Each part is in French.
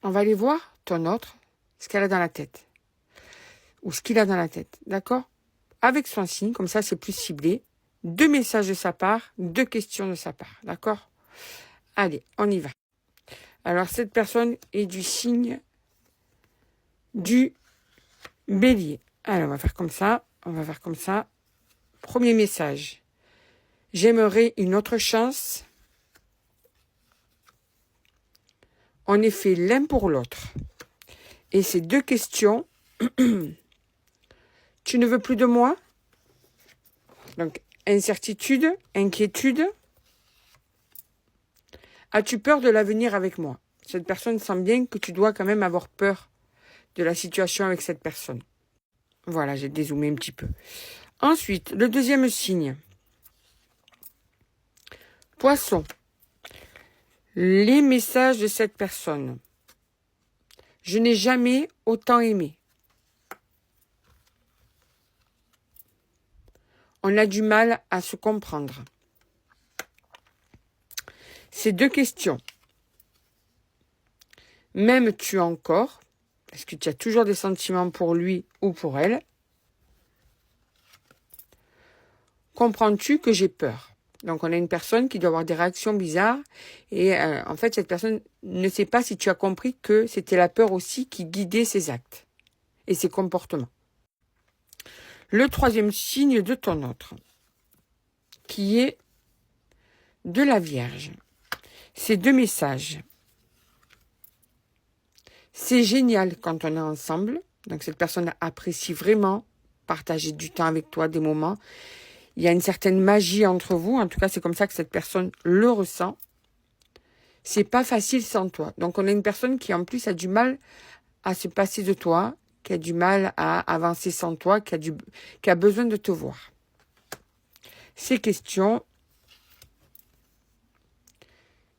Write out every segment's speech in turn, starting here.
On va aller voir ton autre, ce qu'elle a dans la tête. Ou ce qu'il a dans la tête, d'accord? Avec son signe, comme ça c'est plus ciblé. 2 messages de sa part, 2 questions de sa part, d'accord? Allez, on y va. Alors cette personne est du signe du Bélier. Alors on va faire comme ça, Premier message. J'aimerais une autre chance. On est fait l'un pour l'autre. Et ces 2 questions. Tu ne veux plus de moi? Donc, incertitude, inquiétude. As-tu peur de l'avenir avec moi? Cette personne sent bien que tu dois quand même avoir peur de la situation avec cette personne. Voilà, j'ai dézoomé un petit peu. Ensuite, le deuxième signe. Poisson. Les messages de cette personne. Je n'ai jamais autant aimé. On a du mal à se comprendre. Ces 2 questions. M'aimes-tu encore? Est-ce que tu as toujours des sentiments pour lui ou pour elle? Comprends-tu que j'ai peur? Donc, on a une personne qui doit avoir des réactions bizarres. Et en fait, cette personne ne sait pas si tu as compris que c'était la peur aussi qui guidait ses actes et ses comportements. Le 3e signe de ton autre, qui est de la Vierge. Ces 2 messages. C'est génial quand on est ensemble. Donc, cette personne apprécie vraiment partager du temps avec toi, des moments. Il y a une certaine magie entre vous. En tout cas, c'est comme ça que cette personne le ressent. C'est pas facile sans toi. Donc, on a une personne qui, en plus, a du mal à se passer de toi, qui a du mal à avancer sans toi, qui a besoin de te voir. Ces questions.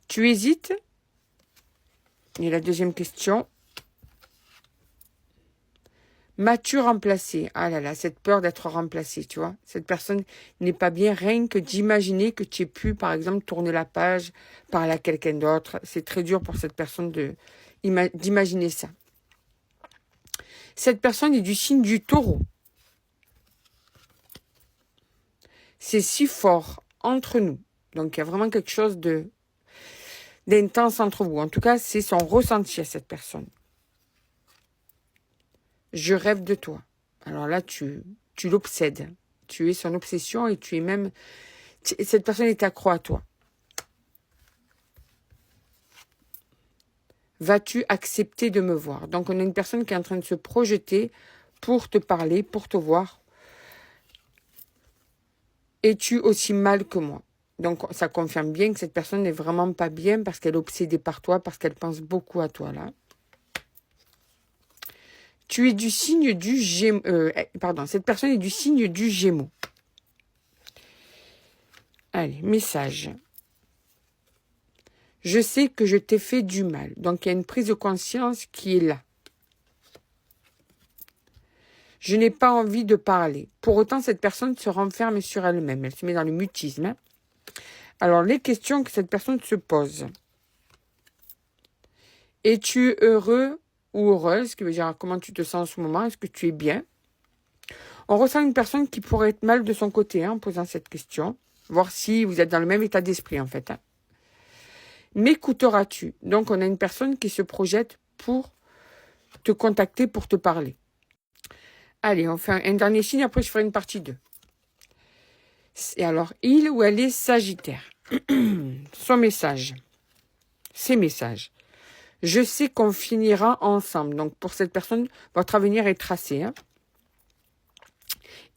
Tu hésites? Et la deuxième question. M'as-tu remplacé? Ah là là, cette peur d'être remplacé, tu vois. Cette personne n'est pas bien, rien que d'imaginer que tu aies pu, par exemple, tourner la page, parler à quelqu'un d'autre. C'est très dur pour cette personne d'imaginer ça. Cette personne est du signe du Taureau. C'est si fort entre nous. Donc, il y a vraiment quelque chose d'intense entre vous. En tout cas, c'est son ressenti à cette personne. Je rêve de toi. Alors là, tu l'obsèdes. Tu es son obsession et tu es même... Cette personne est accro à toi. Vas-tu accepter de me voir? Donc, on a une personne qui est en train de se projeter pour te parler, pour te voir. Es-tu aussi mal que moi? Donc, ça confirme bien que cette personne n'est vraiment pas bien parce qu'elle est obsédée par toi, parce qu'elle pense beaucoup à toi, là. Tu es du signe du Gémeaux. Cette personne est du signe du Gémeaux. Allez, message. Je sais que je t'ai fait du mal. Donc, il y a une prise de conscience qui est là. Je n'ai pas envie de parler. Pour autant, cette personne se renferme sur elle-même. Elle se met dans le mutisme. Hein. Alors, les questions que cette personne se pose. Es-tu heureux ou heureuse? Ce qui veut dire comment tu te sens en ce moment. Est-ce que tu es bien? On ressent une personne qui pourrait être mal de son côté en posant cette question. Voir si vous êtes dans le même état d'esprit, en fait. Hein. M'écouteras-tu? Donc, on a une personne qui se projette pour te contacter, pour te parler. Allez, on fait un dernier signe, après je ferai une partie 2. Et alors, il ou elle est Sagittaire. Son message. Ses messages. Je sais qu'on finira ensemble. Donc, pour cette personne, votre avenir est tracé. Hein,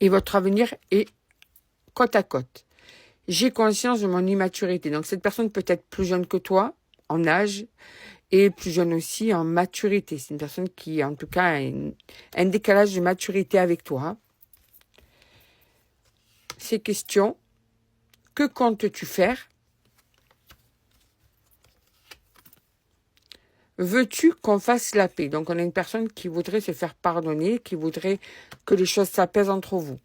et votre avenir est côte à côte. J'ai conscience de mon immaturité. Donc, cette personne peut être plus jeune que toi, en âge, et plus jeune aussi en maturité. C'est une personne qui, en tout cas, a un décalage de maturité avec toi. Hein. Ces questions, que comptes-tu faire? Veux-tu qu'on fasse la paix? Donc, on a une personne qui voudrait se faire pardonner, qui voudrait que les choses s'apaisent entre vous.